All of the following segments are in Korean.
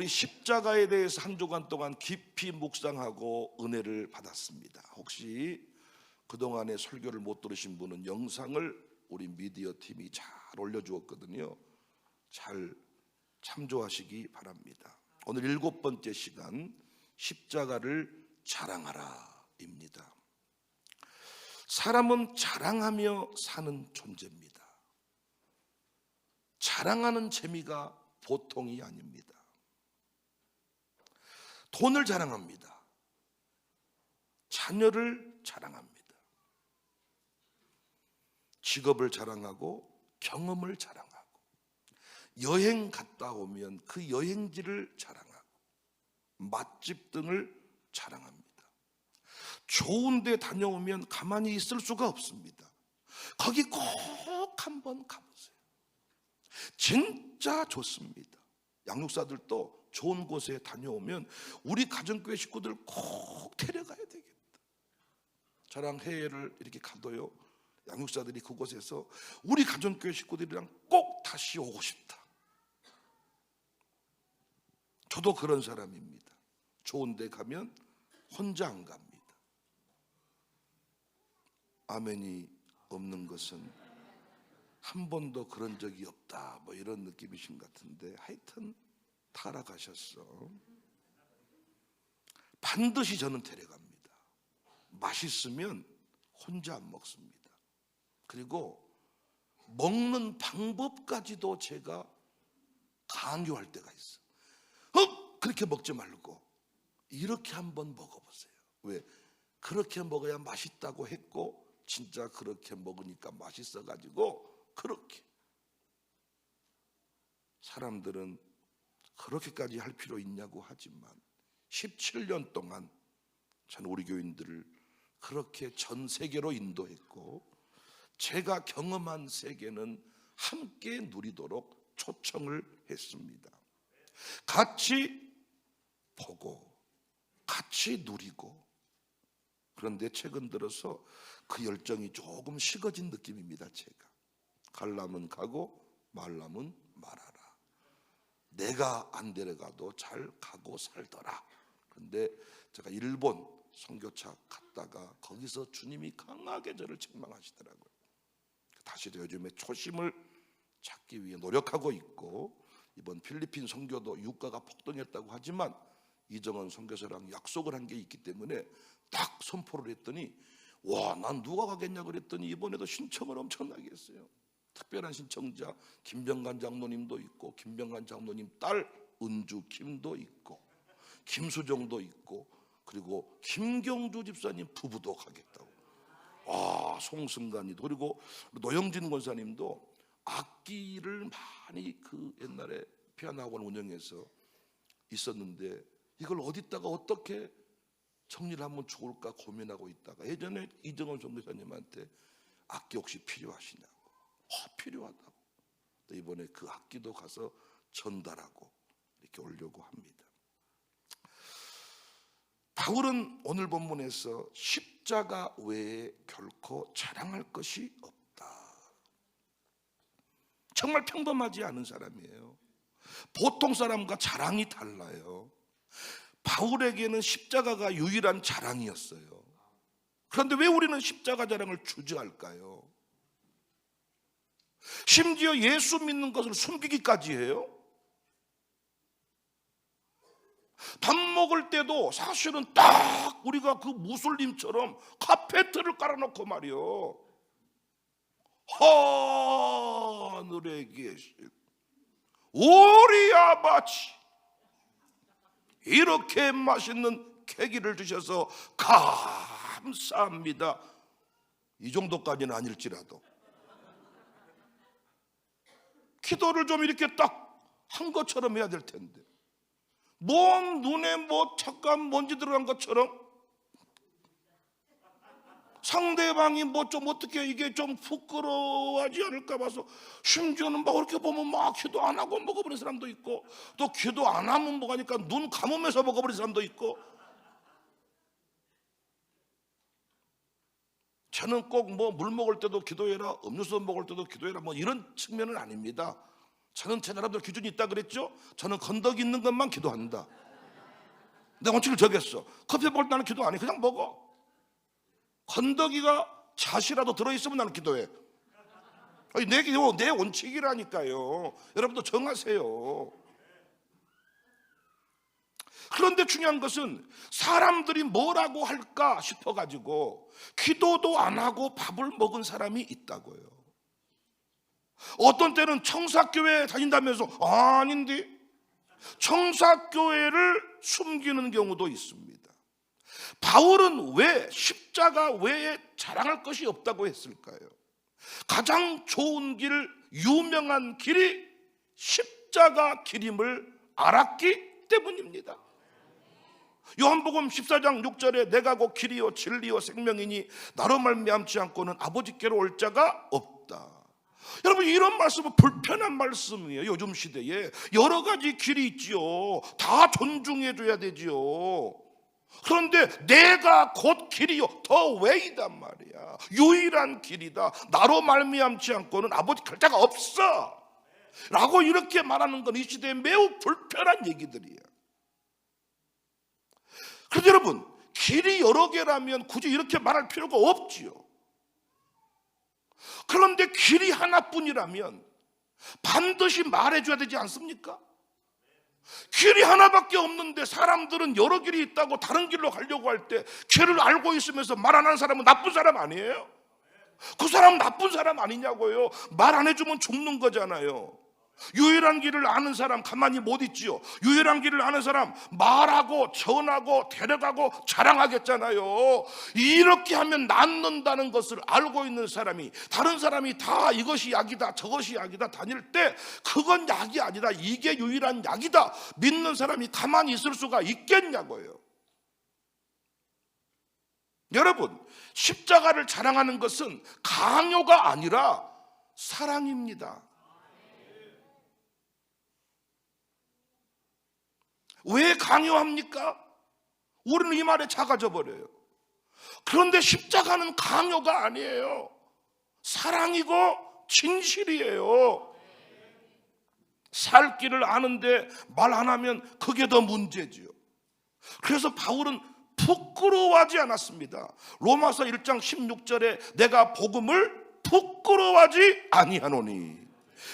우리 십자가에 대해서 한 주간 동안 깊이 묵상하고 은혜를 받았습니다. 혹시 그동안의 설교를 못 들으신 분은 영상을 우리 미디어 팀이 잘 올려주었거든요. 잘 참조하시기 바랍니다. 오늘 7번째 시간, 십자가를 자랑하라입니다. 사람은 자랑하며 사는 존재입니다. 자랑하는 재미가 보통이 아닙니다. 돈을 자랑합니다. 자녀를 자랑합니다. 직업을 자랑하고 경험을 자랑하고 여행 갔다 오면 그 여행지를 자랑하고 맛집 등을 자랑합니다. 좋은 데 다녀오면 가만히 있을 수가 없습니다. 거기 꼭 한번 가보세요. 진짜 좋습니다. 양육사들도 좋은 곳에 다녀오면 우리 가정교회 식구들 꼭 데려가야 되겠다. 저랑 해외를 이렇게 가도요, 양육사들이 그곳에서 우리 가정교회 식구들이랑 꼭 다시 오고 싶다. 저도 그런 사람입니다. 좋은 데 가면 혼자 안 갑니다. 아멘이 없는 것은 한 번도 그런 적이 없다, 뭐 이런 느낌이신 것 같은데, 하여튼 타락하셨어. 반드시 저는 데려갑니다. 맛있으면 혼자 안 먹습니다. 그리고 먹는 방법까지도 제가 강요할 때가 있어. 그렇게 먹지 말고 이렇게 한번 먹어보세요. 왜? 그렇게 먹어야 맛있다고 했고 진짜 그렇게 먹으니까 맛있어가지고 그렇게. 사람들은 그렇게까지 할 필요 있냐고 하지만 17년 동안 저는 우리 교인들을 그렇게 전 세계로 인도했고, 제가 경험한 세계는 함께 누리도록 초청을 했습니다. 같이 보고 같이 누리고. 그런데 최근 들어서 그 열정이 조금 식어진 느낌입니다. 제가 가려면 가고 말라면 말아라. 내가 안 데려가도 잘 가고 살더라. 그런데 제가 일본 선교차 갔다가 거기서 주님이 강하게 저를 책망하시더라고요. 다시 요즘에 초심을 찾기 위해 노력하고 있고, 이번 필리핀 선교도 유가가 폭등했다고 하지만 이정원 선교사랑 약속을 한 게 있기 때문에 딱 선포를 했더니, 와, 난 누가 가겠냐 그랬더니 이번에도 신청을 엄청나게 했어요. 특별한 신청자 김병관 장로님도 있고, 김병관 장로님 딸 은주 김도 있고, 김수정도 있고, 그리고 김경주 집사님 부부도 가겠다고. 와, 송승관이도, 그리고 노영진 권사님도 악기를 많이 그 옛날에 피아노 학원 운영해서 있었는데 이걸 어디다가 어떻게 정리를 하면 좋을까 고민하고 있다가 예전에 이정원 선교사님한테 악기 혹시 필요하시냐고. 필요하다고. 이번에 그 악기도 가서 전달하고 이렇게 오려고 합니다. 바울은 오늘 본문에서 십자가 외에 결코 자랑할 것이 없다. 정말 평범하지 않은 사람이에요. 보통 사람과 자랑이 달라요. 바울에게는 십자가가 유일한 자랑이었어요. 그런데 왜 우리는 십자가 자랑을 주저할까요? 심지어 예수 믿는 것을 숨기기까지 해요. 밥 먹을 때도 사실은 딱 우리가 그 무슬림처럼 카페트를 깔아놓고 말이요, 하늘에 계신 우리 아버지, 이렇게 맛있는 케이크를 주셔서 감사합니다, 이 정도까지는 아닐지라도 기도를 좀 이렇게 딱 한 것처럼 해야 될 텐데, 뭔 눈에 뭐 잠깐 먼지 들어간 것처럼 상대방이 뭐 좀 어떻게 이게 좀 부끄러워하지 않을까 봐서, 심지어는 막 그렇게 보면 막 기도 안 하고 먹어버린 사람도 있고, 또 기도 안 하면 뭐가니까 눈 감으면서 먹어버린 사람도 있고. 저는 꼭 뭐 물 먹을 때도 기도해라, 음료수 먹을 때도 기도해라, 뭐 이런 측면은 아닙니다. 저는 제 나름대로 기준이 있다 그랬죠. 저는 건더기 있는 것만 기도한다. 내 원칙을 정했어. 커피 먹을 때 나는 기도 안 해. 그냥 먹어. 건더기가 잣이라도 들어있으면 나는 기도해. 아니, 내 원칙이라니까요. 여러분도 정하세요. 그런데 중요한 것은 사람들이 뭐라고 할까 싶어가지고 기도도 안 하고 밥을 먹은 사람이 있다고요. 어떤 때는 청사교회 다닌다면서 아닌데 청사교회를 숨기는 경우도 있습니다. 바울은 왜 십자가 외에 자랑할 것이 없다고 했을까요? 가장 좋은 길, 유명한 길이 십자가 길임을 알았기 때문입니다. 요한복음 14장 6절에 내가 곧 길이요 진리요 생명이니 나로 말미암지 않고는 아버지께로 올 자가 없다. 여러분, 이런 말씀은 불편한 말씀이에요. 요즘 시대에 여러 가지 길이 있지요. 다 존중해 줘야 되지요. 그런데 내가 곧 길이요 더 웨이단 말이야. 유일한 길이다. 나로 말미암지 않고는 아버지 갈 자가 없어 라고 이렇게 말하는 건 이 시대에 매우 불편한 얘기들이에요. 그런데 여러분, 길이 여러 개라면 굳이 이렇게 말할 필요가 없지요. 그런데 길이 하나뿐이라면 반드시 말해줘야 되지 않습니까? 길이 하나밖에 없는데 사람들은 여러 길이 있다고 다른 길로 가려고 할 때 길을 알고 있으면서 말 안 하는 사람은 나쁜 사람 아니에요? 그 사람은 나쁜 사람 아니냐고요. 말 안 해주면 죽는 거잖아요. 유일한 길을 아는 사람 가만히 못 있지요. 유일한 길을 아는 사람 말하고 전하고 데려가고 자랑하겠잖아요. 이렇게 하면 낫는다는 것을 알고 있는 사람이 다른 사람이 다 이것이 약이다 저것이 약이다 다닐 때 그건 약이 아니다, 이게 유일한 약이다 믿는 사람이 가만히 있을 수가 있겠냐고요. 여러분, 십자가를 자랑하는 것은 강요가 아니라 사랑입니다. 왜 강요합니까? 우리는 이 말에 작아져 버려요. 그런데 십자가는 강요가 아니에요. 사랑이고 진실이에요. 살 길을 아는데 말 안 하면 그게 더 문제지요. 그래서 바울은 부끄러워하지 않았습니다. 로마서 1장 16절에 내가 복음을 부끄러워하지 아니하노니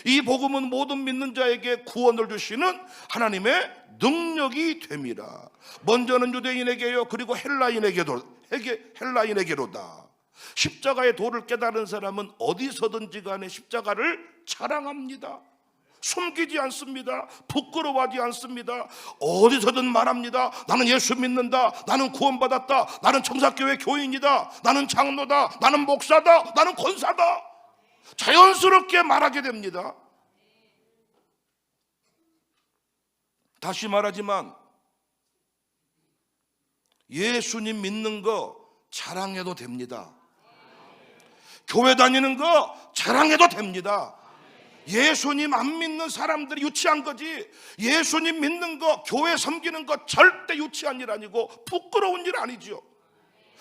이 복음은 모든 믿는 자에게 구원을 주시는 하나님의 능력이 됨이라. 먼저는 유대인에게요 그리고 헬라인에게로다. 십자가의 도를 깨달은 사람은 어디서든지 간에 십자가를 자랑합니다. 숨기지 않습니다. 부끄러워하지 않습니다. 어디서든 말합니다. 나는 예수 믿는다. 나는 구원받았다. 나는 청사교회 교인이다. 나는 장로다. 나는 목사다. 나는 권사다. 자연스럽게 말하게 됩니다. 다시 말하지만 예수님 믿는 거 자랑해도 됩니다. 교회 다니는 거 자랑해도 됩니다. 예수님 안 믿는 사람들이 유치한 거지 예수님 믿는 거, 교회 섬기는 거 절대 유치한 일 아니고 부끄러운 일 아니죠.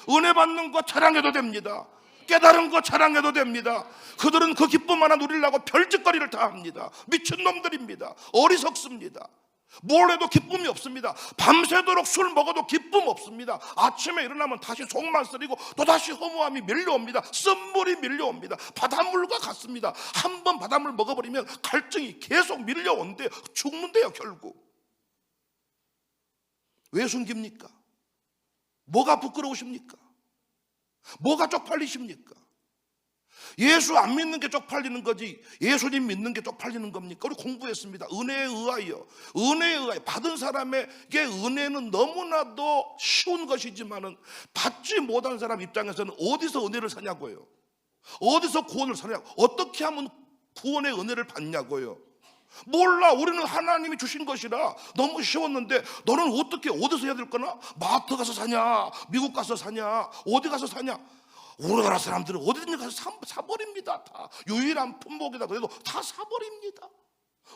은혜 받는 거 자랑해도 됩니다. 깨달은 거 자랑해도 됩니다. 그들은 그 기쁨 하나 누리려고 별짓거리를 다 합니다. 미친놈들입니다. 어리석습니다. 뭘 해도 기쁨이 없습니다. 밤새도록 술 먹어도 기쁨 없습니다. 아침에 일어나면 다시 속만 쓰리고 또다시 허무함이 밀려옵니다. 쓴물이 밀려옵니다. 바닷물과 같습니다. 한번 바닷물 먹어버리면 갈증이 계속 밀려온대요. 죽는데요 결국. 왜 숨깁니까? 뭐가 부끄러우십니까? 뭐가 쪽팔리십니까? 예수 안 믿는 게 쪽팔리는 거지 예수님 믿는 게 쪽팔리는 겁니까? 우리 공부했습니다. 은혜에 의하여 받은 사람에게 은혜는 너무나도 쉬운 것이지만은 받지 못한 사람 입장에서는 어디서 은혜를 사냐고요. 어디서 구원을 사냐고. 어떻게 하면 구원의 은혜를 받냐고요. 몰라. 우리는 하나님이 주신 것이라 너무 쉬웠는데 너는 어디서 해야 될 거나? 마트 가서 사냐? 미국 가서 사냐? 어디 가서 사냐? 우리나라 사람들은 어디든지 가서 사버립니다. 다 유일한 품목이다 그래도 다 사버립니다.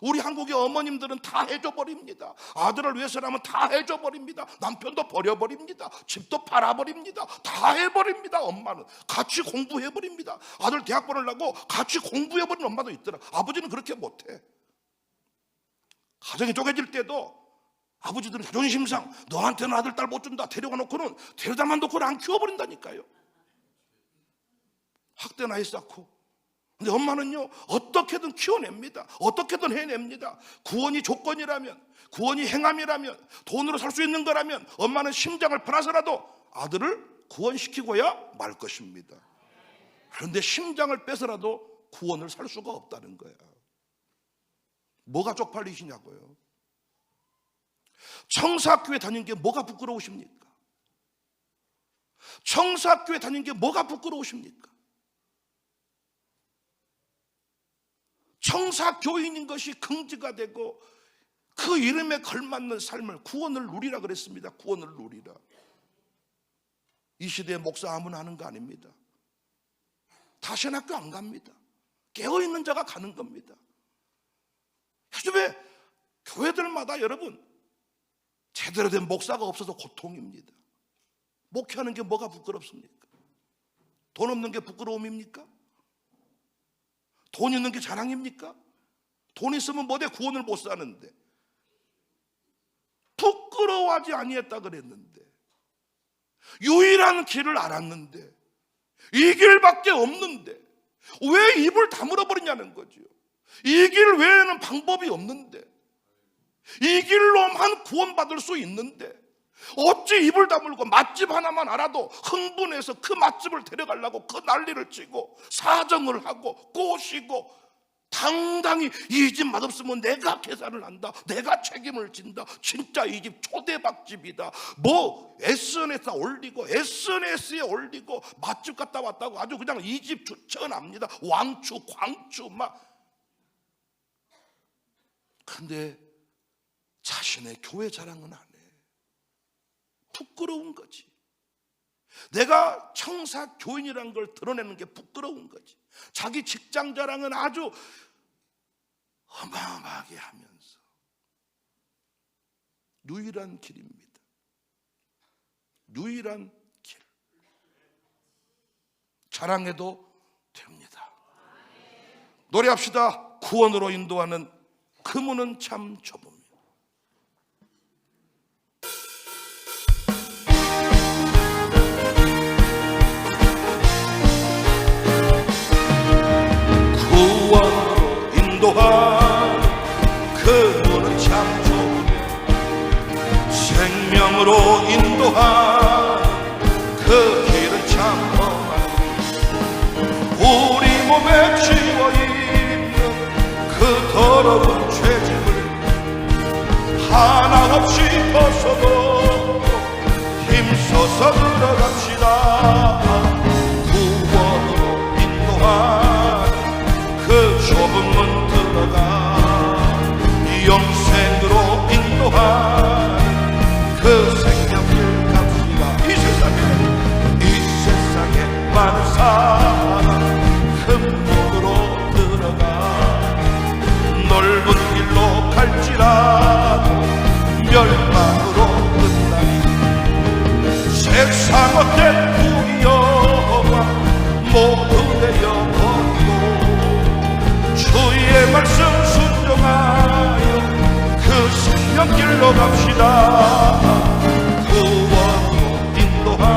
우리 한국의 어머님들은 다 해줘버립니다. 아들을 위해서라면 다 해줘버립니다. 남편도 버려버립니다. 집도 팔아버립니다. 다 해버립니다. 엄마는 같이 공부해버립니다. 아들 대학 보내려고 같이 공부해버리는 엄마도 있더라. 아버지는 그렇게 못해. 가정이 쪼개질 때도 아버지들은 자존심상 너한테는 아들 딸 못 준다 데려가 놓고는 데려다만 놓고는 안 키워버린다니까요. 학대 나이 쌓고. 근데 엄마는요 어떻게든 키워냅니다. 어떻게든 해냅니다. 구원이 조건이라면, 구원이 행함이라면, 돈으로 살 수 있는 거라면 엄마는 심장을 팔아서라도 아들을 구원시키고야 말 것입니다. 그런데 심장을 빼서라도 구원을 살 수가 없다는 거야. 뭐가 쪽팔리시냐고요. 청사학교에 다닌 게 뭐가 부끄러우십니까? 청사학교에 다닌 게 뭐가 부끄러우십니까? 청사교인인 것이 긍지가 되고 그 이름에 걸맞는 삶을, 구원을 누리라 그랬습니다. 구원을 누리라. 이 시대의 목사 아무나 하는 거 아닙니다. 다시는 학교 안 갑니다. 깨어있는 자가 가는 겁니다. 요즘에 교회들마다 여러분 제대로 된 목사가 없어서 고통입니다. 목회하는 게 뭐가 부끄럽습니까? 돈 없는 게 부끄러움입니까? 돈 있는 게 자랑입니까? 돈 있으면 뭐대 구원을 못 사는데. 부끄러워하지 아니했다 그랬는데, 유일한 길을 알았는데, 이 길밖에 없는데 왜 입을 다물어 버리냐는 거죠. 이 길 외에는 방법이 없는데, 이 길로만 구원받을 수 있는데 어찌 입을 다물고 맛집 하나만 알아도 흥분해서 그 맛집을 데려가려고 그 난리를 치고 사정을 하고 꼬시고 당당히 이 집 맛없으면 내가 계산을 한다, 내가 책임을 진다, 진짜 이 집 초대박집이다, 뭐 SNS에 올리고 SNS에 올리고 맛집 갔다 왔다고 아주 그냥 이 집 추천합니다. 왕추 광추 막. 근데 자신의 교회 자랑은 안 해. 부끄러운 거지. 내가 청사 교인이라는 걸 드러내는 게 부끄러운 거지. 자기 직장 자랑은 아주 어마어마하게 하면서. 유일한 길입니다. 유일한 길. 자랑해도 됩니다. 노래합시다. 구원으로 인도하는 그 문은 참 좁습니다. 구원으로 인도한 그 문은 참 좁으며 생명으로 인도한 그 길은 참 험하니 우리 몸에 지워 있는 그 더러운 죄짐을 하나 없이 벗어도 힘써서 들어갑시다. 구원으로 인도한 그 좁은 문 들어가 영생으로 인도한 그 생명길 갑시다. 이 세상에 많은 사람 큰 문으로 들어가 넓은 길로 갈지라도 멸망으로 끝나니 세상 어때 부귀영화 모두 내어버리고 주의 말씀 순종하여 그 생명길로 갑시다. 구원으로 인도한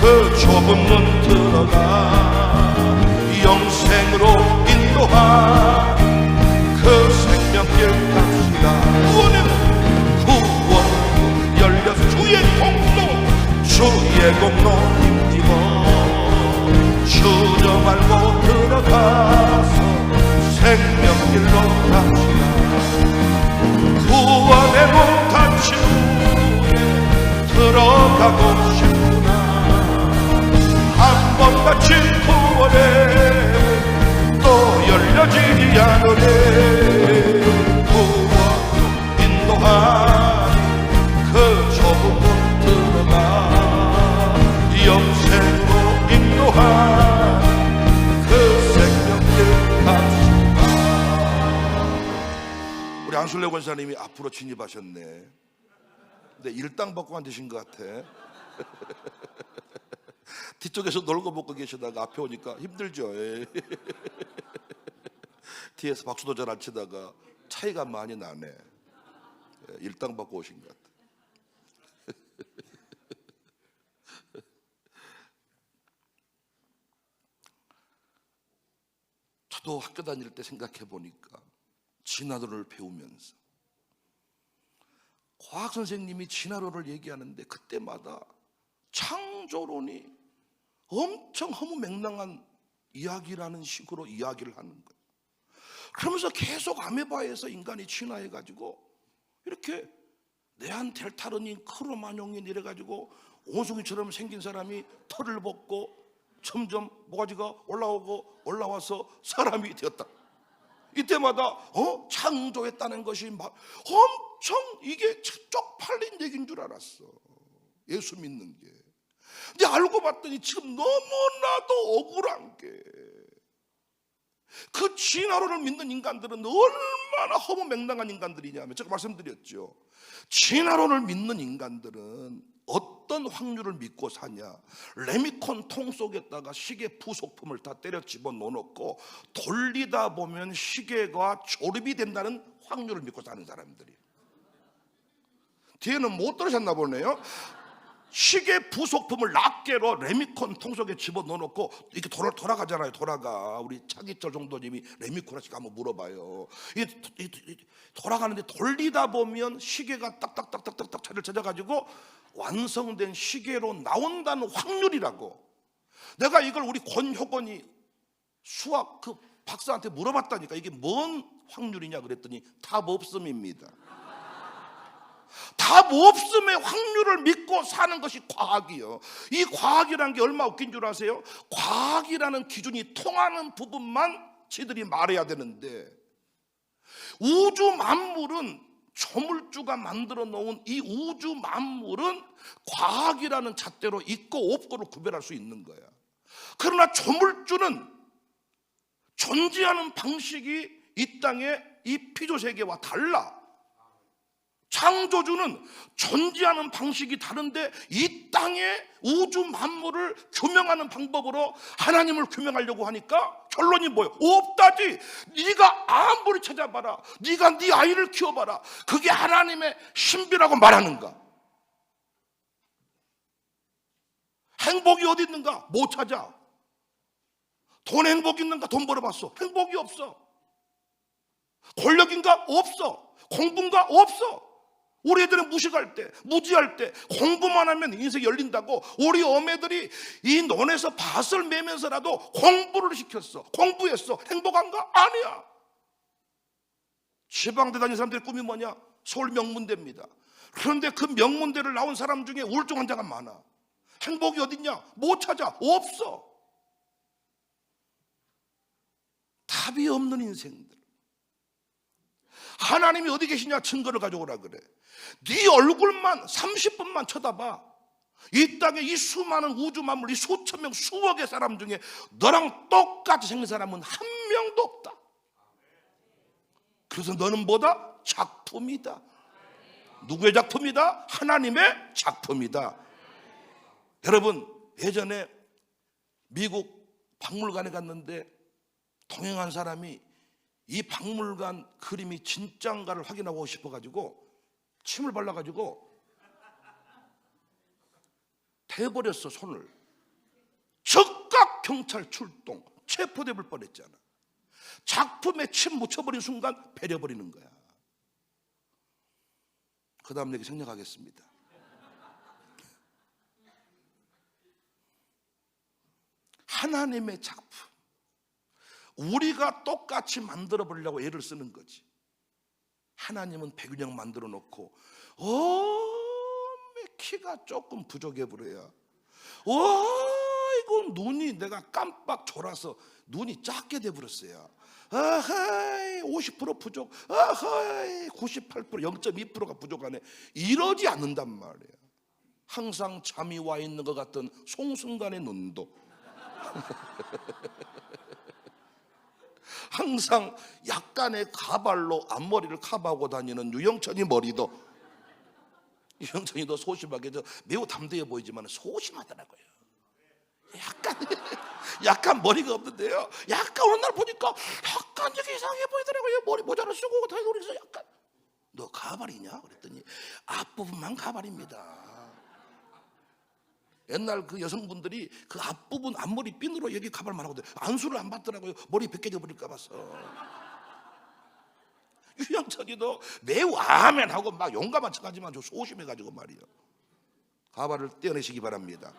그 좁은 문 들어가 영생으로 인도한 그 생명길 갑시다. 구원으로 열려서 주의 공로 힘입어 주저 말고 들어가서 생명길로 갑시다. 구원의 문 닫힌 후에 들어가고 싶구나. 한 번 닫힌 구원에 또 열려지지 않으래. 구원으로 인도한 그 좁은 문 들어가 영생으로 인도한 그 생명길 갑시다. 우리 안술래 권사님이 앞으로 진입하셨네. 근데 일당 받고 앉으신 것 같아. 뒤쪽에서 놀고 먹고 계시다가 앞에 오니까 힘들죠. 뒤에서 박수도 잘 안 치다가 차이가 많이 나네. 일당 받고 오신 것 같아. 저도 학교 다닐 때 생각해 보니까 진화론을 배우면서 과학 선생님이 진화론을 얘기하는데 그때마다 창조론이 엄청 허무맹랑한 이야기라는 식으로 이야기를 하는 거예요. 그러면서 계속 아메바에서 인간이 진화해가지고 이렇게 네안데르탈인인 크로마뇽인 이래가지고 원숭이처럼 생긴 사람이 털을 벗고 점점 모가지가 올라오고 올라와서 사람이 되었다. 이때마다 창조했다는 것이 막 엄청 이게 쪽팔린 얘기인 줄 알았어. 예수 믿는 게. 근데 알고 봤더니 지금 너무나도 억울한 게 그 진화론을 믿는 인간들은 얼마나 허무맹랑한 인간들이냐면, 제가 말씀드렸죠. 진화론을 믿는 인간들은 어떤 확률을 믿고 사냐? 레미콘 통 속에다가 시계 부속품을 다 때려 집어넣어놓고 돌리다 보면 시계가 조립이 된다는 확률을 믿고 사는 사람들이에요. 뒤에는 못 들으셨나 보네요. 시계 부속품을 낱개로 레미콘 통 속에 집어넣어놓고 이렇게 돌아가잖아요. 돌아가. 우리 차기철 정도님이 레미콘 하시고 한번 물어봐요. 돌아가는데 돌리다 보면 시계가 딱딱딱딱딱 차를 찾아가지고 완성된 시계로 나온다는 확률이라고. 내가 이걸 우리 권효건이 수학 그 박사한테 물어봤다니까. 이게 뭔 확률이냐 그랬더니 답 없음입니다. 답 없음의 확률을 믿고 사는 것이 과학이요. 이 과학이라는 게 얼마나 웃긴 줄 아세요? 과학이라는 기준이 통하는 부분만 지들이 말해야 되는데, 우주 만물은 조물주가 만들어 놓은 이 우주 만물은 과학이라는 잣대로 있고 없고를 구별할 수 있는 거야. 그러나 조물주는 존재하는 방식이 이 땅의 이 피조세계와 달라. 창조주는 존재하는 방식이 다른데 이 땅의 우주 만물을 규명하는 방법으로 하나님을 규명하려고 하니까 결론이 뭐예요? 없다지. 네가 아무리 찾아봐라, 네가 네 아이를 키워봐라, 그게 하나님의 신비라고 말하는가? 행복이 어디 있는가? 못 찾아. 돈 행복 있는가? 돈 벌어봤어. 행복이 없어. 권력인가? 없어. 공부인가? 없어. 우리 애들은 무식할 때, 무지할 때 공부만 하면 인생이 열린다고 우리 어매들이 이 논에서 밭을 매면서라도 공부를 시켰어. 공부했어. 행복한가? 아니야. 지방대 다니는 사람들의 꿈이 뭐냐? 서울 명문대입니다. 그런데 그 명문대를 나온 사람 중에 우울증 환자가 많아. 행복이 어딨냐? 못 찾아. 없어. 답이 없는 인생들. 하나님이 어디 계시냐? 증거를 가져오라 그래. 네 얼굴만 30분만 쳐다봐. 이 땅에 이 수많은 우주 만물, 이 수천 명, 수억의 사람 중에 너랑 똑같이 생긴 사람은 한 명도 없다. 그래서 너는 뭐다? 작품이다. 누구의 작품이다? 하나님의 작품이다. 여러분, 예전에 미국 박물관에 갔는데 동행한 사람이 이 박물관 그림이 진짜인가를 확인하고 싶어가지고 침을 발라가지고 대버렸어. 손을. 즉각 경찰 출동, 체포될 뻔했잖아. 작품에 침 묻혀버린 순간 배려버리는 거야. 그 다음 얘기 생략하겠습니다. 하나님의 작품, 우리가 똑같이 만들어 보려고 애를 쓰는 거지. 하나님은 백인형 만들어 놓고 키가 조금 부족해 보여야 이거 눈이 내가 깜빡 졸아서 눈이 작게 돼 버렸어요. 50% 부족, 98%, 0.2%가 부족하네. 이러지 않는단 말이에요. 항상 잠이 와 있는 것 같은 송순간의 눈도 항상 약간의 가발로 앞머리를 커버하고 다니는 유영천이 머리도, 유영천이도 소심하게 매우 담대해 보이지만 소심하더라고요. 약간 머리가 없는데요, 약간 어느 날 보니까 약간 이게 이상해 보이더라고요. 머리 모자를 쓰고 다 그래서 약간 너 가발이냐? 그랬더니 앞부분만 가발입니다. 옛날 그 여성분들이 그 앞부분 앞머리 핀으로 여기 가발만 하고 안수를 안 받더라고요. 머리 벗겨져 버릴까 봐서. 유영철이도 매우 아멘하고 막 용감한 척하지만 저 소심해가지고 말이요. 가발을 떼어내시기 바랍니다.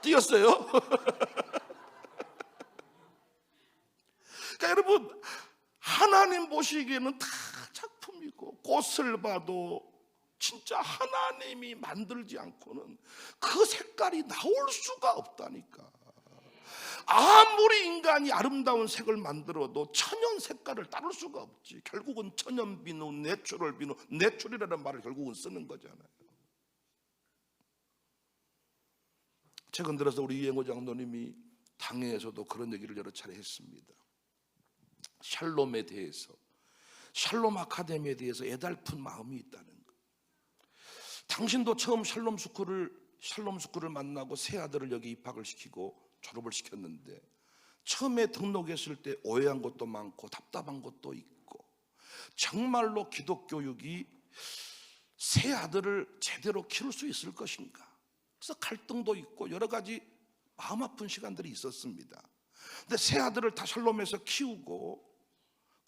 띄었어요? 그러니까 여러분, 하나님 보시기에는 다 작품이고 꽃을 봐도 진짜 하나님이 만들지 않고는 그 색깔이 나올 수가 없다니까. 아무리 인간이 아름다운 색을 만들어도 천연 색깔을 따를 수가 없지. 결국은 천연 비누, 내추럴 비누, 내추럴이라는 말을 결국은 쓰는 거잖아요. 최근 들어서 우리 이행호 장로님이 당회에서도 그런 얘기를 여러 차례 했습니다. 샬롬에 대해서, 샬롬 아카데미에 대해서 애달픈 마음이 있다는 거. 당신도 처음 샬롬 스쿨을 만나고 새 아들을 여기 입학을 시키고 졸업을 시켰는데 처음에 등록했을 때 오해한 것도 많고 답답한 것도 있고 정말로 기독교육이 새 아들을 제대로 키울 수 있을 것인가, 그래서 갈등도 있고 여러 가지 마음 아픈 시간들이 있었습니다. 근데 새 아들을 다 샬롬에서 키우고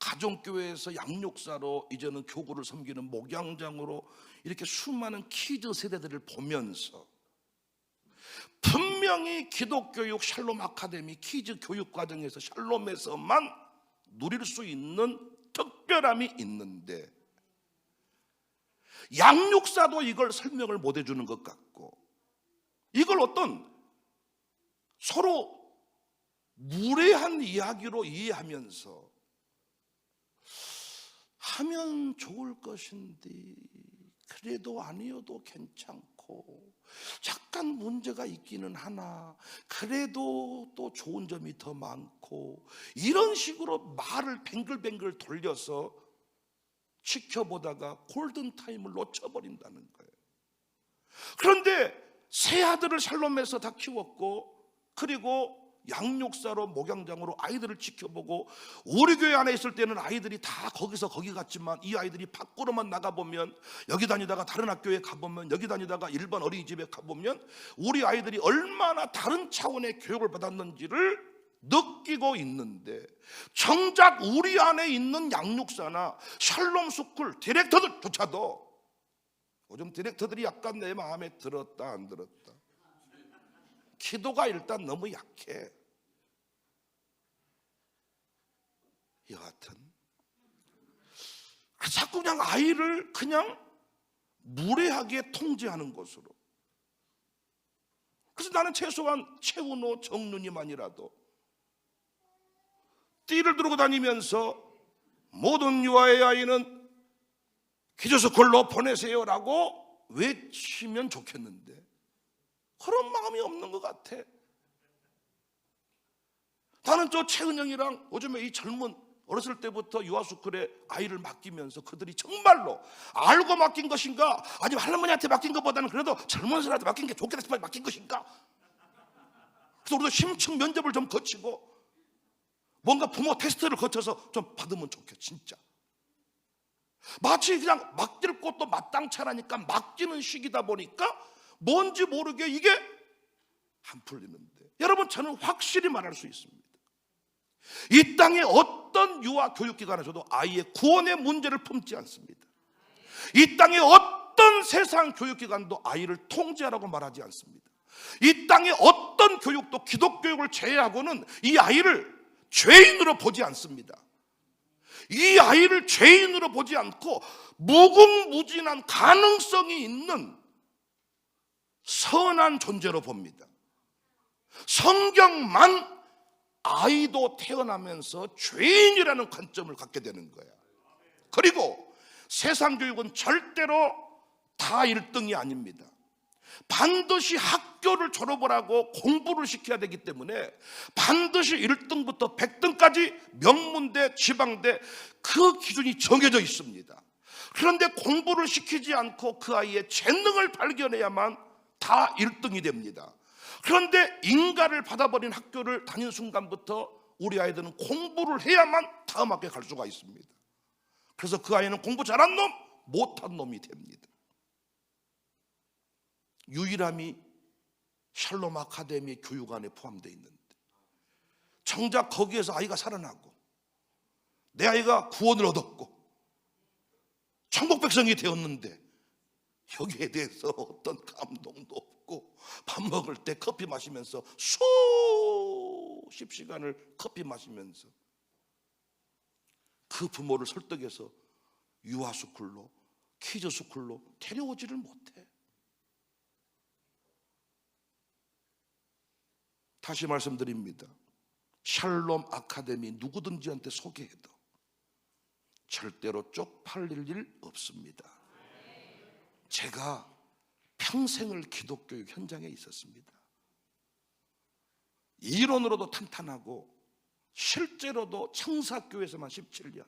가정교회에서 양육사로 이제는 교구를 섬기는 목양장으로 이렇게 수많은 키즈 세대들을 보면서 분명히 기독교육 샬롬 아카데미 키즈 교육 과정에서 샬롬에서만 누릴 수 있는 특별함이 있는데 양육사도 이걸 설명을 못 해주는 것 같고 이걸 어떤 서로 무례한 이야기로 이해하면서 하면 좋을 것인데 그래도 아니어도 괜찮고 약간 문제가 있기는 하나 그래도 또 좋은 점이 더 많고 이런 식으로 말을 뱅글뱅글 돌려서 지켜보다가 골든타임을 놓쳐버린다는 거예요. 그런데 새 아들을 샬롬에서 다 키웠고 그리고 양육사로 목양장으로 아이들을 지켜보고 우리 교회 안에 있을 때는 아이들이 다 거기서 거기 갔지만 이 아이들이 밖으로만 나가보면 여기 다니다가 다른 학교에 가보면 여기 다니다가 일반 어린이집에 가보면 우리 아이들이 얼마나 다른 차원의 교육을 받았는지를 느끼고 있는데 정작 우리 안에 있는 양육사나 샬롬 스쿨 디렉터들조차도 요즘 디렉터들이 약간 내 마음에 들었다 안 들었다, 기도가 일단 너무 약해. 여하튼 자꾸 그냥 아이를 그냥 무례하게 통제하는 것으로. 그래서 나는 최소한 최은호 정누님만이라도 띠를 들고 다니면서 모든 유아의 아이는 기저스쿨로 보내세요라고 외치면 좋겠는데 그런 마음이 없는 것 같아. 나는 저 최은영이랑 요즘에 이 젊은 어렸을 때부터 유아스쿨에 아이를 맡기면서 그들이 정말로 알고 맡긴 것인가 아니면 할머니한테 맡긴 것보다는 그래도 젊은 사람한테 맡긴 게 좋겠다 싶어서 맡긴 것인가. 그래서 우리도 심층 면접을 좀 거치고 뭔가 부모 테스트를 거쳐서 좀 받으면 좋겠어. 진짜 마치 그냥 맡길 것도 마땅찮으니까 맡기는 시기다 보니까 뭔지 모르게 이게 안 풀리는데, 여러분 저는 확실히 말할 수 있습니다. 이 땅에 어떤 유아 교육기관에서도 아이의 구원의 문제를 품지 않습니다. 이 땅에 어떤 세상 교육기관도 아이를 통제하라고 말하지 않습니다. 이 땅에 어떤 교육도 기독교육을 제외하고는 이 아이를 죄인으로 보지 않습니다. 이 아이를 죄인으로 보지 않고 무궁무진한 가능성이 있는 선한 존재로 봅니다. 성경만 아이도 태어나면서 죄인이라는 관점을 갖게 되는 거야. 그리고 세상 교육은 절대로 다 1등이 아닙니다. 반드시 학교를 졸업을 하고 공부를 시켜야 되기 때문에 반드시 1등부터 100등까지 명문대, 지방대 그 기준이 정해져 있습니다. 그런데 공부를 시키지 않고 그 아이의 재능을 발견해야만 다 1등이 됩니다. 그런데 인가를 받아버린 학교를 다닌 순간부터 우리 아이들은 공부를 해야만 다음 학교에 갈 수가 있습니다. 그래서 그 아이는 공부 잘한 놈, 못한 놈이 됩니다. 유일함이 샬롬 아카데미 교육안에 포함되어 있는데 정작 거기에서 아이가 살아나고 내 아이가 구원을 얻었고 천국 백성이 되었는데 여기에 대해서 어떤 감동도 없고 밥 먹을 때 커피 마시면서 수십 시간을 커피 마시면서 그 부모를 설득해서 유아스쿨로 키즈스쿨로 데려오지를 못해. 다시 말씀드립니다. 샬롬 아카데미 누구든지한테 소개해도 절대로 쪽팔릴 일 없습니다. 제가 평생을 기독교육 현장에 있었습니다. 이론으로도 탄탄하고 실제로도 청사교회에서만 17년,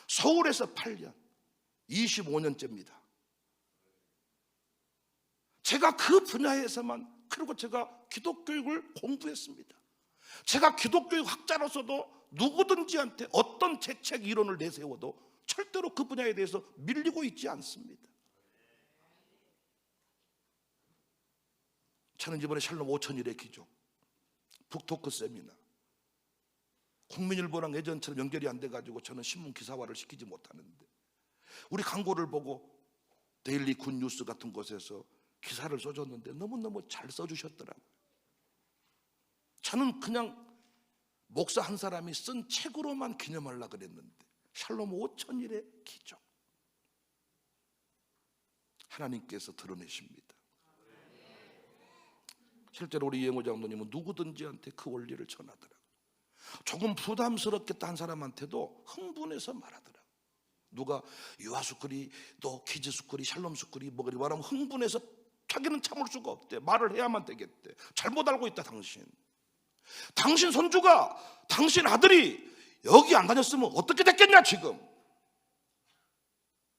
서울에서 8년, 25년째입니다. 제가 그 분야에서만, 그리고 제가 기독교육을 공부했습니다. 제가 기독교육 학자로서도 누구든지한테 어떤 재책 이론을 내세워도 절대로 그 분야에 대해서 밀리고 있지 않습니다. 저는 이번에 샬롬 5000일의 기적, 북토크 세미나, 국민일보랑 예전처럼 연결이 안 돼가지고 저는 신문 기사화를 시키지 못하는데 우리 광고를 보고 데일리 굿 뉴스 같은 곳에서 기사를 써줬는데 너무너무 잘 써주셨더라고요. 저는 그냥 목사 한 사람이 쓴 책으로만 기념하려고 그랬는데 샬롬 5000일의 기적, 하나님께서 드러내십니다. 실제로 우리 이행호 장로님은 누구든지한테 그 원리를 전하더라고요. 조금 부담스럽겠다 한 사람한테도 흥분해서 말하더라고요. 누가 유아스쿨이 또 키즈스쿨이 샬롬스쿨이 뭐 그리 말하면 흥분해서 자기는 참을 수가 없대. 말을 해야만 되겠대. 잘못 알고 있다 당신. 당신 손주가, 당신 아들이 여기 안 다녔으면 어떻게 됐겠냐 지금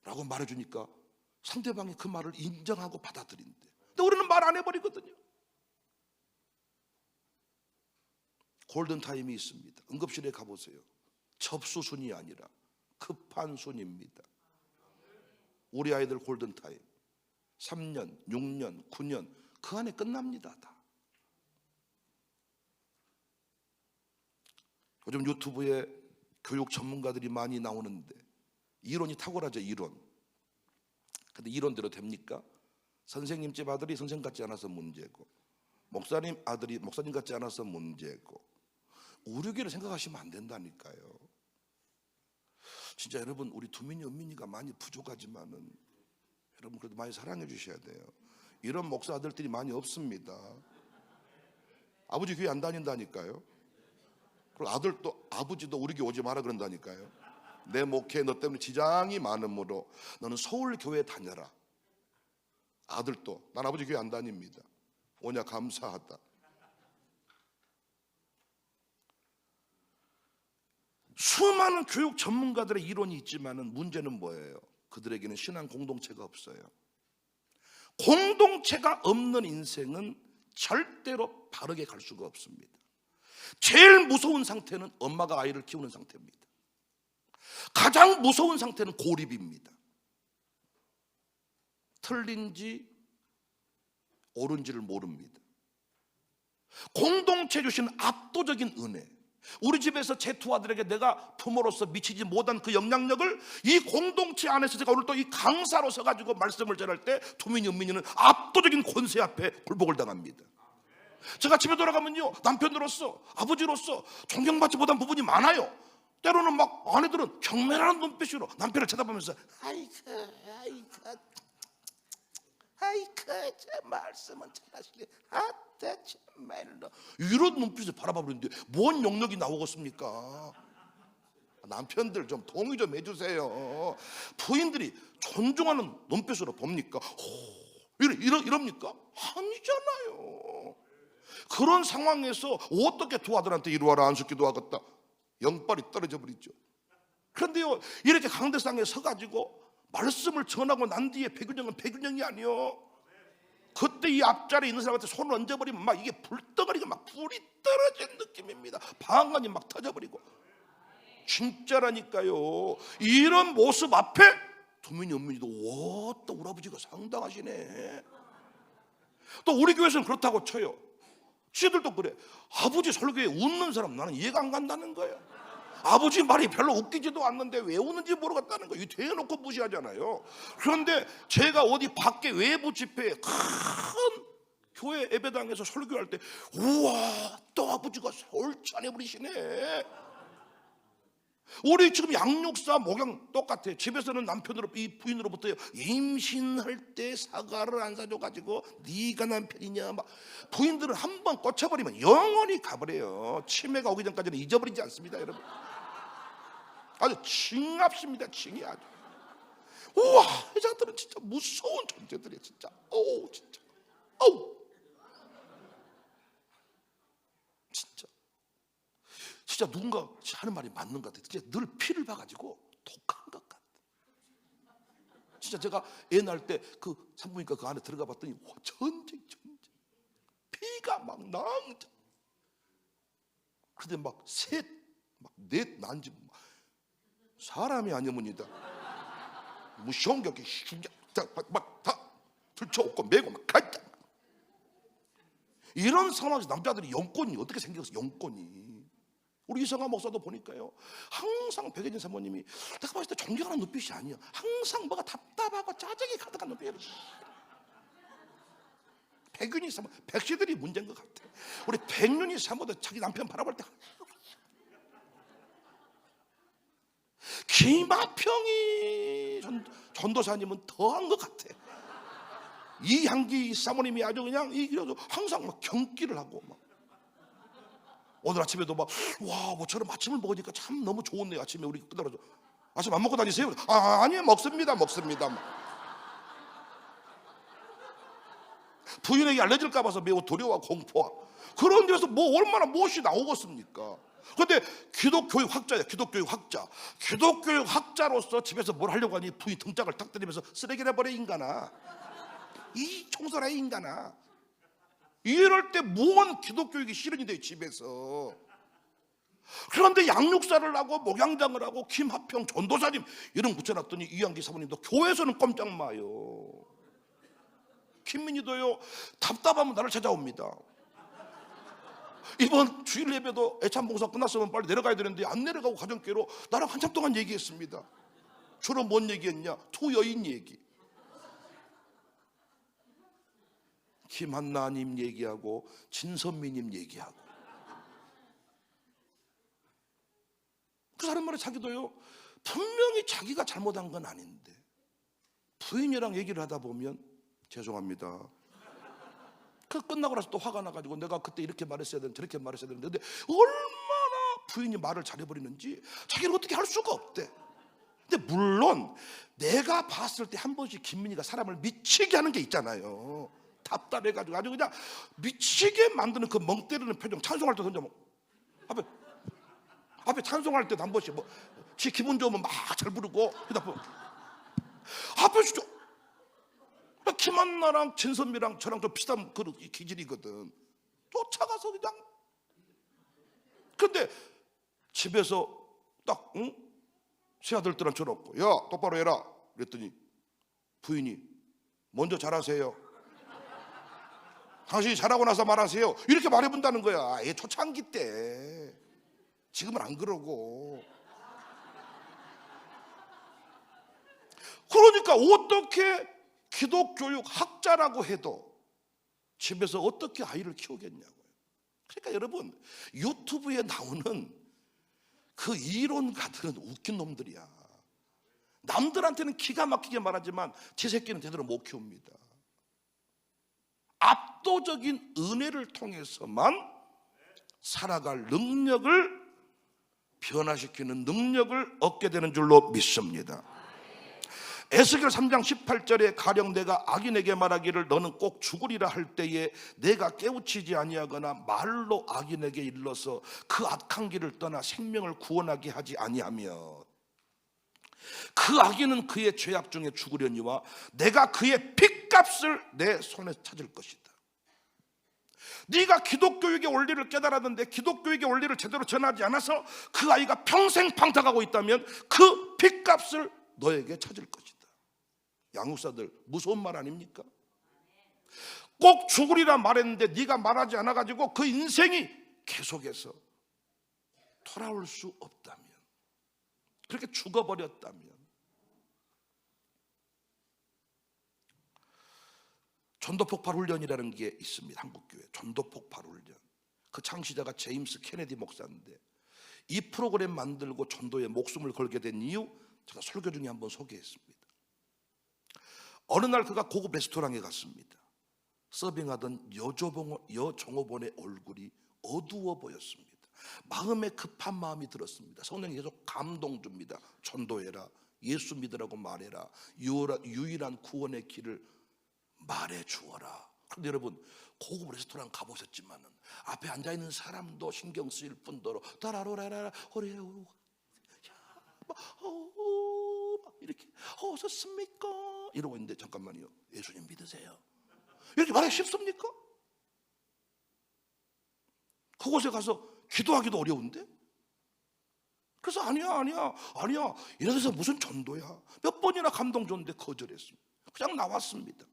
라고 말해주니까 상대방이 그 말을 인정하고 받아들인대. 근데 우리는 말 안 해버리거든요. 골든타임이 있습니다. 응급실에 가보세요. 접수순이 아니라 급한 순입니다. 우리 아이들 골든타임 3년, 6년, 9년 그 안에 끝납니다. 다. 요즘 유튜브에 교육 전문가들이 많이 나오는데 이론이 탁월하죠. 이론. 근데 이론대로 됩니까? 선생님 집 아들이 선생님 같지 않아서 문제고, 목사님 아들이 목사님 같지 않아서 문제고, 우리교를 생각하시면 안 된다니까요. 진짜 여러분, 우리 두민이 은민이가 많이 부족하지만은 여러분 그래도 많이 사랑해 주셔야 돼요. 이런 목사 아들들이 많이 없습니다. 아버지 교회 안 다닌다니까요. 그리고 아들도, 아버지도 우리 교회 오지 마라 그런다니까요. 내 목회 너 때문에 지장이 많으므로 너는 서울 교회 다녀라. 아들도 난 아버지 교회 안 다닙니다. 오냐 감사하다. 수많은 교육 전문가들의 이론이 있지만은 문제는 뭐예요? 그들에게는 신앙 공동체가 없어요. 공동체가 없는 인생은 절대로 바르게 갈 수가 없습니다. 제일 무서운 상태는 엄마가 아이를 키우는 상태입니다. 가장 무서운 상태는 고립입니다. 틀린지 옳은지를 모릅니다. 공동체 주신 압도적인 은혜, 우리 집에서 제 두 아들에게 내가 부모로서 미치지 못한 그 영향력을 이 공동체 안에서 제가 오늘 또 이 강사로 서가지고 말씀을 전할 때 두민이 은민이는 압도적인 권세 앞에 굴복을 당합니다. 제가 집에 돌아가면요, 남편으로서 아버지로서 존경받지 못한 부분이 많아요. 때로는 막 아내들은 경멸하는 눈빛으로 남편을 쳐다보면서 아이고 제 말씀은 잘하시네, 아따 정말로, 이런 눈빛을 바라봐버리는데 뭔 영역이 나오겠습니까? 남편들 좀 동의 좀 해주세요. 부인들이 존중하는 눈빛으로 봅니까? 이럽니까? 아니잖아요. 그런 상황에서 어떻게 두 아들한테 이루어라 안숙기도 하겠다, 영빨이 떨어져 버리죠. 그런데요, 이렇게 강대상에 서가지고 말씀을 전하고 난 뒤에 백윤영은 백윤영이 아니요, 그때 이 앞자리에 있는 사람한테 손을 얹어버리면 막 이게 불덩어리가 막 불이 떨어진 느낌입니다. 방안이 막 터져버리고. 진짜라니까요. 이런 모습 앞에 도민이 은민이도 와, 또 우리 아버지가 상당하시네. 또 우리 교회에서는 그렇다고 쳐요. 지들도 그래. 아버지 설교에 웃는 사람 나는 이해가 안 간다는 거예요. 아버지 말이 별로 웃기지도 않는데 왜 우는지 모르겠다는 거예요. 대놓고 무시하잖아요. 그런데 제가 어디 밖에 외부 집회에 큰 교회 예배당에서 설교할 때 우와, 또 아버지가 솔찬해 버리시네. 우리 지금 양육사 목양 똑같아. 집에서는 남편으로 이 부인으로부터 임신할 때 사과를 안 사줘가지고 네가 남편이냐 막. 부인들은 한번 꽂혀버리면 영원히 가버려요. 치매가 오기 전까지는 잊어버리지 않습니다, 여러분. 아주 징합습니다. 징이 아주. 우와, 여자들은 진짜 무서운 존재들이야 진짜. 오, 진짜. 오, 진짜 누군가 하는 말이 맞는 것 같아요. 진짜 늘 피를 봐가지고 독한 것 같아요. 진짜 제가 애 낳을 때 그 산부인과 그 안에 들어가 봤더니 와, 전쟁 피가 막 낭자. 그런데 막 셋, 막 넷 난지 사람이 아니면이다. 무서운 게 막다 들쳐오고 메고 막 갈다. 이런 상황에서 남자들이 영권이 어떻게 생겼어? 영권이. 우리 이성화 목사도 보니까요, 항상 백예진 사모님이 내가 봤을 때 존경하는 눈빛이 아니야. 항상 뭐가 답답하고 짜증이 가득한 눈빛이에요. 백윤희 사모, 백시들이 문제인 것 같아. 우리 백윤희 사모도 자기 남편 바라볼 때 김하평이 전도사님은 더한 것 같아. 이향기 사모님이 아주 그냥 이래도 항상 막 경기를 하고 막. 오늘 아침에도 막 와, 뭐처럼 아침을 먹으니까 참 너무 좋은데 아침에 우리 끝나서 아침 안 먹고 다니세요? 아니요, 먹습니다. 부인에게 알려질까 봐서 매우 두려워 공포하고. 그런 데서 뭐 얼마나 무엇이 나오겠습니까? 그런데 기독교육 학자야. 기독교육 학자로서 집에서 뭘 하려고 하니 부인 등짝을 탁 때리면서 쓰레기나 버려 인간아, 이 청소라 인간아. 이럴 때 무언 기독교육이 실현이 돼요, 집에서. 그런데 양육사를 하고 목양장을 하고 김하평 전도사님 이름 붙여놨더니 이한기 사모님도 교회에서는 꼼짝 마요. 김민희도요, 답답하면 나를 찾아옵니다. 이번 주일 예배도 애찬봉사 끝났으면 빨리 내려가야 되는데 안 내려가고 가정교회로 나랑 한참 동안 얘기했습니다. 주로 뭔 얘기했냐? 두 여인 얘기. 김한나님 얘기하고 진선미님 얘기하고. 그 사람 말에 자기도요, 분명히 자기가 잘못한 건 아닌데 부인이랑 얘기를 하다 보면 죄송합니다. 그 끝나고 나서 또 화가 나가지고 내가 그때 이렇게 말했어야 되는데 저렇게 말했어야 되는데 얼마나 부인이 말을 잘해버리는지 자기는 어떻게 할 수가 없대. 근데 물론 내가 봤을 때 한 번씩 김민희가 사람을 미치게 하는 게 있잖아요. 답답해가지고 아주 그냥 미치게 만드는 그 멍 때리는 표정. 찬송할 때 던져 앞에 찬송할 때도 한 번씩 뭐 지 기분 좋으면 막 잘 부르고 그러다 보면 앞에서 김한나랑 진선미랑 저랑 좀 비슷한 그 기질이거든. 쫓아가서 그냥. 근데 집에서 딱 새아들들은 저렇고 야 똑바로 해라 그랬더니 부인이 먼저 잘하세요. 당신이 잘하고 나서 말하세요. 이렇게 말해본다는 거야. 얘 초창기 때. 지금은 안 그러고. 그러니까 어떻게 기독교육 학자라고 해도 집에서 어떻게 아이를 키우겠냐고요. 그러니까 여러분, 유튜브에 나오는 그 이론가들은 웃긴 놈들이야. 남들한테는 기가 막히게 말하지만 제 새끼는 제대로 못 키웁니다. 압도적인 은혜를 통해서만 살아갈 능력을, 변화시키는 능력을 얻게 되는 줄로 믿습니다. 에스겔 3장 18절에 가령 내가 악인에게 말하기를 너는 꼭 죽으리라 할 때에 내가 깨우치지 아니하거나 말로 악인에게 일러서 그 악한 길을 떠나 생명을 구원하게 하지 아니하며 그 악인은 그의 죄악 중에 죽으려니와 내가 그의 핏값을 내 손에 찾을 것이다. 네가 기독교육의 원리를 깨달았는데 기독교육의 원리를 제대로 전하지 않아서 그 아이가 평생 방탕하고 있다면 그 핏값을 너에게 찾을 것이다. 양육사들 무서운 말 아닙니까? 꼭 죽으리라 말했는데 네가 말하지 않아가지고 그 인생이 계속해서 돌아올 수 없다면, 그렇게 죽어버렸다면, 전도폭발 훈련이라는 게 있습니다. 한국교회 전도폭발 훈련. 그 창시자가 제임스 케네디 목사인데 이 프로그램 만들고 전도에 목숨을 걸게 된 이유 제가 설교 중에 한번 소개했습니다. 어느 날 그가 고급 레스토랑에 갔습니다. 서빙하던 여종업원의 얼굴이 어두워 보였습니다. 마음에 급한 마음이 들었습니다. 성령이 계속 감동 줍니다. 전도해라, 예수 믿으라고 말해라, 유일한 구원의 길을 말해 주어라. 그런데 여러분 고급 레스토랑 가보셨지만은 앞에 앉아있는 사람도 신경 쓰일 뿐더러 따라로라라 호레오 이렇게 오셨습니까? 이러고 있는데 잠깐만요, 예수님 믿으세요? 이렇게 말하기 쉽습니까? 그곳에 가서 기도하기도 어려운데? 그래서 아니야 이래서 무슨 전도야. 몇 번이나 감동 줬는데 거절했습니다. 그냥 나왔습니다.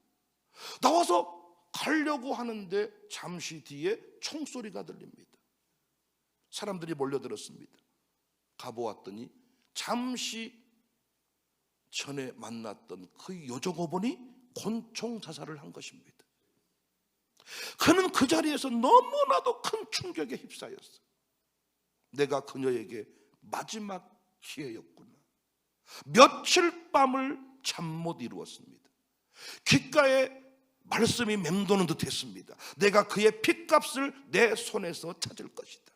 나와서 가려고 하는데 잠시 뒤에 총소리가 들립니다. 사람들이 몰려들었습니다. 가보았더니 잠시 전에 만났던 그 여종업원이 곤총 자살을 한 것입니다. 그는 그 자리에서 너무나도 큰 충격에 휩싸였어요. 내가 그녀에게 마지막 기회였구나. 며칠 밤을 잠 못 이루었습니다. 귓가에 말씀이 맴도는 듯 했습니다. 내가 그의 핏값을 내 손에서 찾을 것이다.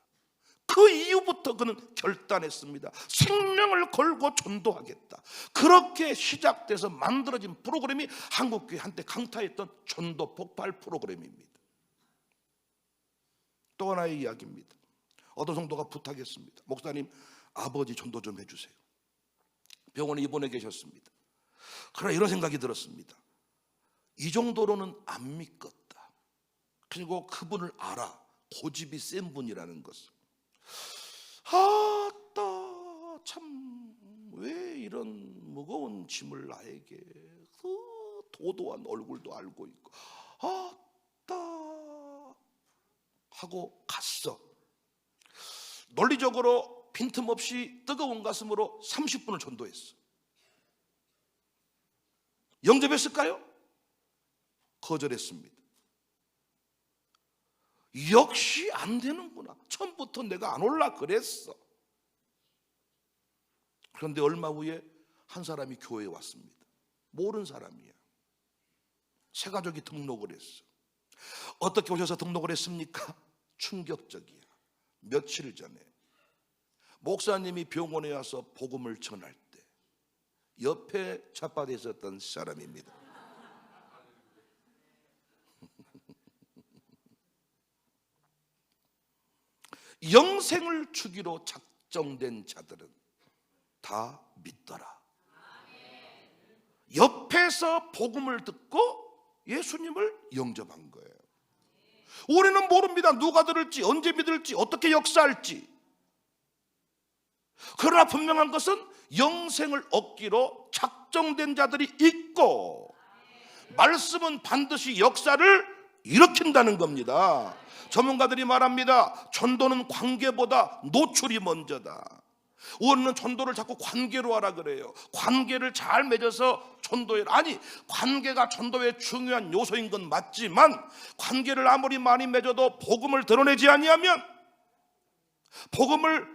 그 이후부터 그는 결단했습니다. 생명을 걸고 전도하겠다. 그렇게 시작돼서 만들어진 프로그램이 한국교회 한때 강타했던 전도 폭발 프로그램입니다. 또 하나의 이야기입니다. 어떤 성도가 부탁했습니다. 목사님, 아버지 전도 좀 해주세요. 병원에 입원해 계셨습니다. 그러나 이런 생각이 들었습니다. 이 정도로는 안 믿겠다. 그리고 그분을 알아. 고집이 센 분이라는 것을. 아따, 참 왜 이런 무거운 짐을 나에게, 그 도도한 얼굴도 알고 있고, 아따 하고 갔어. 논리적으로 빈틈없이 뜨거운 가슴으로 30분을 전도했어. 영접했을까요? 거절했습니다. 역시 안 되는구나. 처음부터 내가 안 올라 그랬어. 그런데 얼마 후에 한 사람이 교회에 왔습니다. 모르는 사람이야. 새 가족이 등록을 했어. 어떻게 오셔서 등록을 했습니까? 충격적이야. 며칠 전에 목사님이 병원에 와서 복음을 전할 때 옆에 좌파돼 있었던 사람입니다. 영생을 주기로 작정된 자들은 다 믿더라. 옆에서 복음을 듣고 예수님을 영접한 거예요. 우리는 모릅니다. 누가 들을지, 언제 믿을지, 어떻게 역사할지. 그러나 분명한 것은 영생을 얻기로 작정된 자들이 있고 말씀은 반드시 역사를 일으킨다는 겁니다. 전문가들이 말합니다. 전도는 관계보다 노출이 먼저다. 우리는 전도를 자꾸 관계로 하라 그래요. 관계를 잘 맺어서 전도해라. 아니, 관계가 전도의 중요한 요소인 건 맞지만 관계를 아무리 많이 맺어도 복음을 드러내지 아니하면, 복음을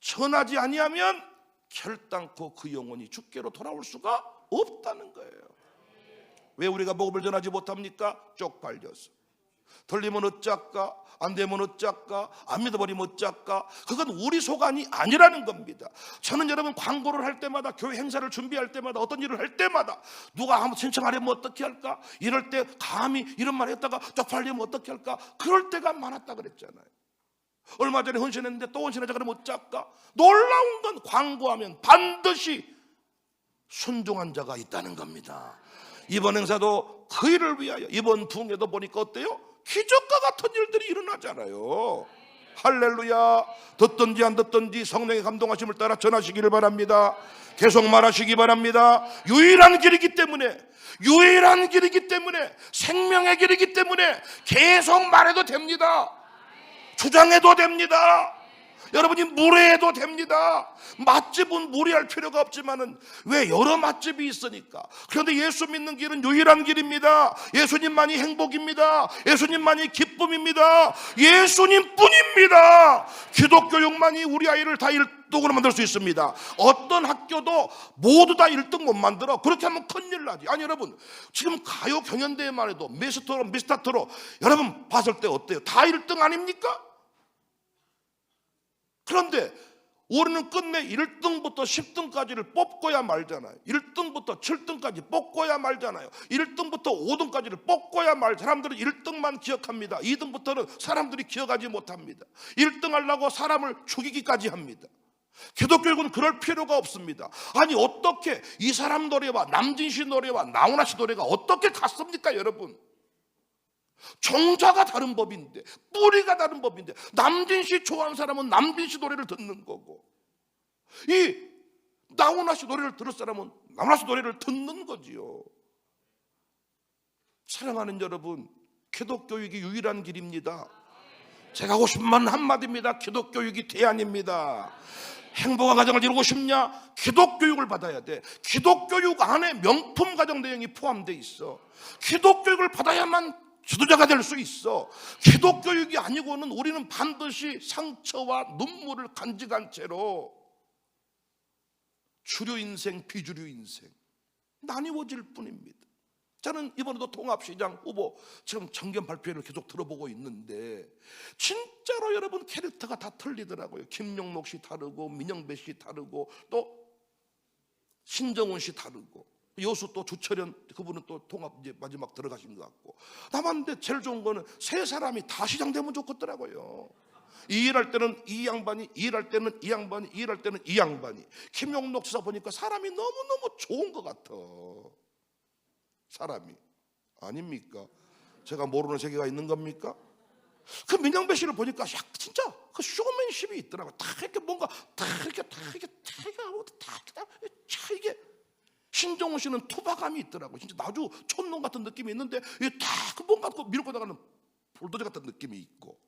전하지 아니하면 결단코 그 영혼이 주께로 돌아올 수가 없다는 거예요. 왜 우리가 복음을 전하지 못합니까? 쪽팔려서. 들리면 어쩔까? 안 되면 어쩔까? 안 믿어버리면 어쩔까? 그건 우리 소관이 아니라는 겁니다. 저는 여러분 광고를 할 때마다, 교회 행사를 준비할 때마다, 어떤 일을 할 때마다 누가 한번 신청하려면 어떻게 할까? 이럴 때 감히 이런 말 했다가 쪽팔리면 어떻게 할까? 그럴 때가 많았다 그랬잖아요. 얼마 전에 헌신했는데 또 헌신하자 그러면 어쩔까? 놀라운 건 광고하면 반드시 순종한 자가 있다는 겁니다. 이번 행사도 그 일을 위하여, 이번 부흥회도 보니까 어때요? 기적과 같은 일들이 일어나잖아요. 할렐루야. 듣든지 안 듣든지 성령의 감동하심을 따라 전하시기를 바랍니다. 계속 말하시기 바랍니다. 유일한 길이기 때문에, 유일한 길이기 때문에, 생명의 길이기 때문에 계속 말해도 됩니다. 주장해도 됩니다. 여러분이 무례해도 됩니다. 맛집은 무례할 필요가 없지만은 왜 여러 맛집이 있으니까. 그런데 예수 믿는 길은 유일한 길입니다. 예수님만이 행복입니다. 예수님만이 기쁨입니다. 예수님 뿐입니다. 기독교육만이 우리 아이를 다 1등으로 만들 수 있습니다. 어떤 학교도 모두 다 1등 못 만들어. 그렇게 하면 큰일 나지. 아니 여러분, 지금 가요 경연대회만 해도 미스터트롯 여러분 봤을 때 어때요? 다 1등 아닙니까? 그런데 우리는 끝내 1등부터 10등까지를 뽑고야 말잖아요. 1등부터 7등까지 뽑고야 말잖아요. 1등부터 5등까지를 뽑고야 말. 사람들은 1등만 기억합니다. 2등부터는 사람들이 기억하지 못합니다. 1등 하려고 사람을 죽이기까지 합니다. 기독교육은 그럴 필요가 없습니다. 아니 어떻게 이 사람 노래와 남진 씨 노래와 나훈아 씨 노래가 어떻게 같습니까 여러분? 종자가 다른 법인데, 뿌리가 다른 법인데, 남진 씨 좋아하는 사람은 남진 씨 노래를 듣는 거고, 이 나훈아 씨 노래를 들을 사람은 나훈아 씨 노래를 듣는 거지요. 사랑하는 여러분, 기독교육이 유일한 길입니다. 제가 하고 싶은 말은 한마디입니다. 기독교육이 대안입니다. 행복한 가정을 이루고 싶냐? 기독교육을 받아야 돼. 기독교육 안에 명품 가정 내용이 포함되어 있어. 기독교육을 받아야만 지도자가 될 수 있어. 기독교육이 아니고는 우리는 반드시 상처와 눈물을 간직한 채로 주류 인생, 비주류 인생 나뉘어질 뿐입니다. 저는 이번에도 통합시장 후보 지금 정견 발표회를 계속 들어보고 있는데 진짜로 여러분 캐릭터가 다 틀리더라고요. 김용록 씨 다르고 민영배 씨 다르고 또 신정훈 씨 다르고 여수 또 주철현 그분은 또 통합 이제 마지막 들어가신 것 같고 남았는데 제일 좋은 거는 세 사람이 다 시장 되면 좋겠더라고요. 이 일할 때는 이 양반이, 이 일할 때는 이 양반이, 이 일할 때는 이 양반이. 김용록 지사 보니까 사람이 너무너무 좋은 것 같아. 사람이 아닙니까? 제가 모르는 세계가 있는 겁니까? 그 민영배 씨를 보니까 야, 진짜 그 쇼맨십이 있더라고. 다 이렇게 뭔가 다 이렇게 이게 신정훈 씨는 투박함이 있더라고. 진짜 나주 촌놈 같은 느낌이 있는데 다 뭔가 밀고 나가는 볼도저 같은 느낌이 있고.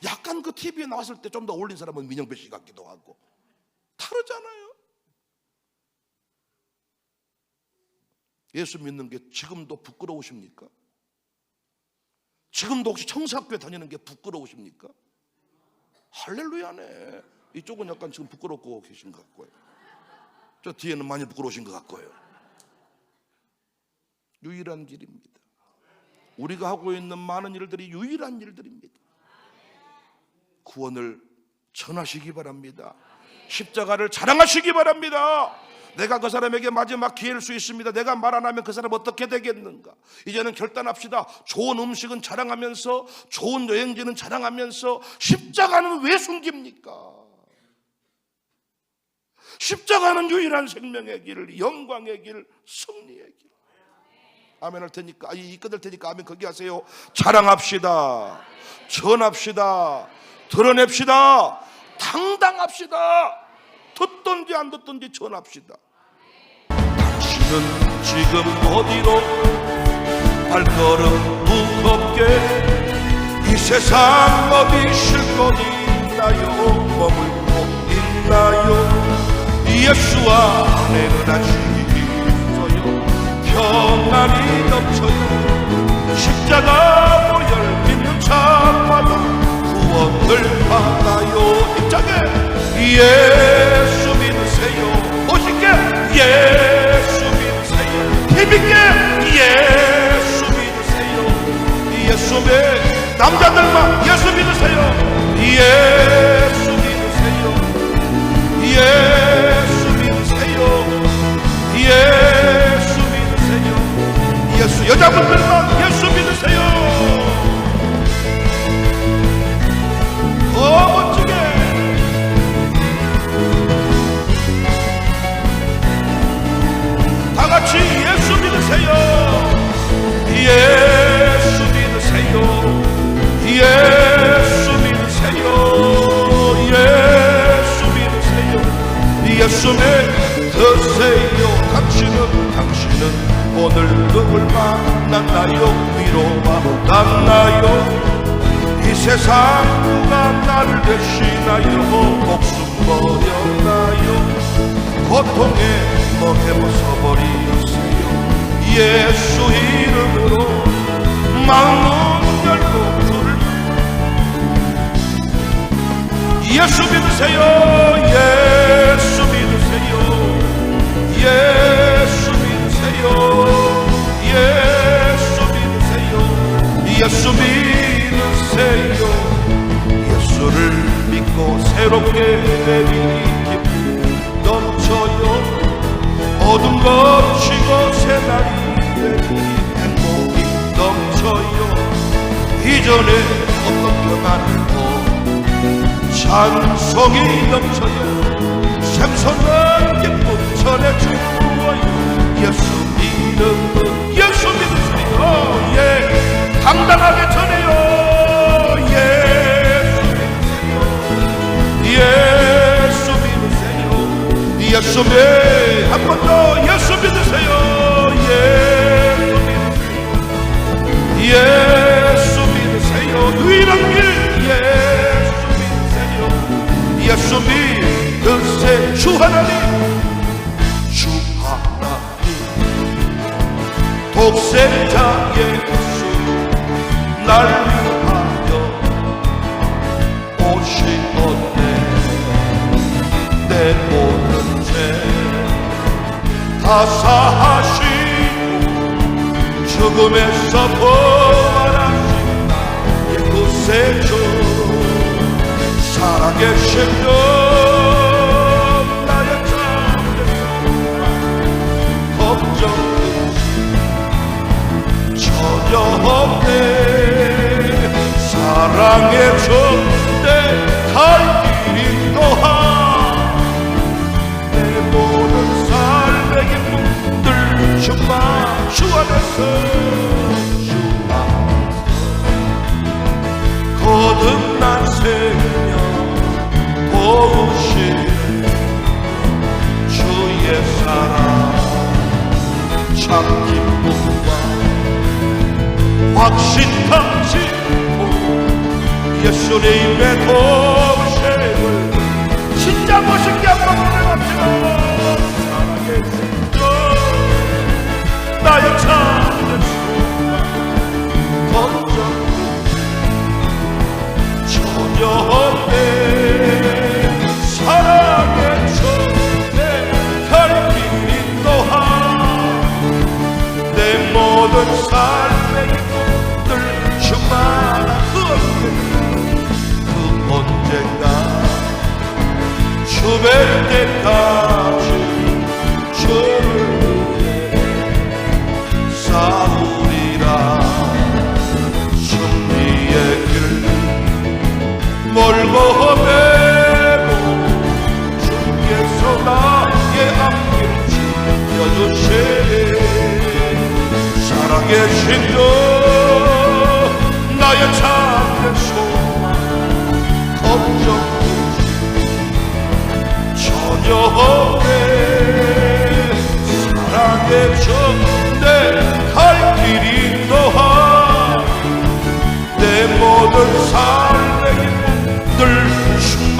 약간 그 TV에 나왔을 때 좀 더 어울린 사람은 민영배 씨 같기도 하고. 다르잖아요. 예수 믿는 게 지금도 부끄러우십니까? 지금도 혹시 청사학교에 다니는 게 부끄러우십니까? 할렐루야네. 이쪽은 약간 지금 부끄럽고 계신 것 같고요. 저 뒤에는 많이 부끄러우신 것 같고요. 유일한 길입니다. 우리가 하고 있는 많은 일들이 유일한 일들입니다. 구원을 전하시기 바랍니다. 십자가를 자랑하시기 바랍니다. 내가 그 사람에게 마지막 기회일 수 있습니다. 내가 말 안 하면 그 사람 어떻게 되겠는가? 이제는 결단합시다. 좋은 음식은 자랑하면서, 좋은 여행지는 자랑하면서 십자가는 왜 숨깁니까? 십자가는 유일한 생명의 길, 영광의 길, 승리의 길. 아멘 할 테니까, 이 끊을 테니까 아멘 거기 하세요. 자랑합시다. 전합시다. 드러냅시다. 당당합시다. 듣든지 안 듣든지 전합시다. 당신은 지금 어디로 발걸음 무겁게 이 세상 어디 쉴 곳 있나요? 머물고 있나요? 예수와 은혜는 아직 있어요. 평안이 넘쳐요. 십자가 보혈 믿는 자마다 구원을 받아요. 입장해. 예수 믿으세요. 멋있게 예수 믿으세요. 힘있게 예수 믿으세요. 예수 믿 남자들만 예수 믿으세요. 예수 믿으세요. 예수 믿으세요. 예수 믿으세요. 예수 여자분들만 예수 믿으세요. 멋지게 다 같이 예수 믿으세요. 세상 누가 나를 대신하여 목숨 버렸나요? 고통에 먹혀 벗어버리세요. 예수 이름으로 마음 열고 불을 예수 믿으세요. 예수 믿으세요. 예수 믿으세요. 예수 믿으세요. 예수 믿으세요. 예수를 믿고 새롭게 내리니 기쁨 넘쳐요. 어둠 거치고 새날이 되니 행복이 넘쳐요. 이전에 어떤 평안을 찬송이 넘쳐요. 샘솟는 기쁨 전해주어요. 예수 믿으세요. 예수 믿으세요. 예, 당당하게 전해요. 예수 믿으세요. 예수 믿으세요. 한 번 더 예수 믿으세요. 예수 믿으세요. 유일한 길 예수 믿으세요. 예수 믿으세요. 주 하나님, 주 하나님, 독생자 예수 날 위하여 오시었네. 내 모든 죄 다 사하시고 죽음에서 부활하신 나의 구세주 살아계신 주 나의 잠든 걱정 전혀 없네. 사랑의 주내 갈 길이 또한 내 모든 삶의 기쁨들 주만 주 안에서 거듭난 생명 보신 주의 사랑 참 기쁨과 확신 탐지고 예수님의 도우심을 진짜 멋있게 한번 보내봤지만 사랑의 생명 나의 참된 소망 걱정 전혀 없네. 사랑의 주내 갈 길이 또한 내 모든 삶의 기쁨들 충만한 그 언젠가 주 뵐 때까지 주를 싸우리라. 승리의 길 멀고 험해도 주께서 나의 앞길 지켜주시네. 살아계신 주 나의 참된 소망 걱정 전혀 없네. 사랑의 주 내 갈 길이 또한 내 모든 삶의 기쁨들 충만